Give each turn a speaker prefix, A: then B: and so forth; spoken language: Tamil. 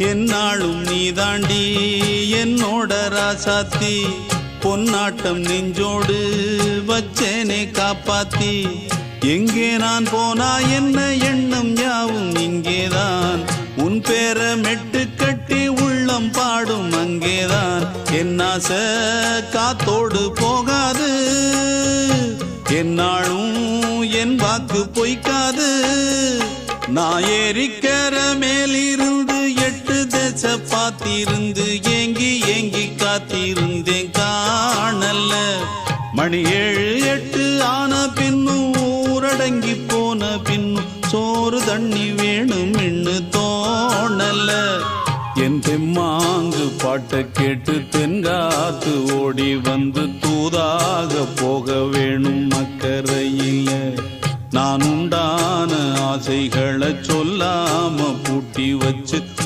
A: என்னாலும் நீ தாண்டி என்னோட ராசாத்தி பொன்னாட்டம் நெஞ்சோடு வச்சேனே காப்பாத்தி எங்கே நான் போனா என்ன எண்ணம் யாவும் இங்கேதான் உன் பேர மெட்டு கட்டி உள்ளம் பாடும் அங்கேதான் என் ஆசை காத்தோடு போகாது என்னாலும் என் வாக்கு பொய்க்காது நான் ஏறிக்கிற மேலிருந்து 8 தேச பார்த்திருந்து ஏங்கி ஏங்கி காத்திருந்தேன் காணல்ல மணி 7 8 ஆன பின்னும் ஊரடங்கி போன பின்னும் சோறு தண்ணி வேணும் இன்னு தோணல என் தெம்மாங்கு பாட்டை கேட்டு தென்காத்து ஓடி வந்து தூதாக போக வேணும் அக்கறையில நான் உண்டான ஆசைகளை சொல்லாம பூட்டி வச்சு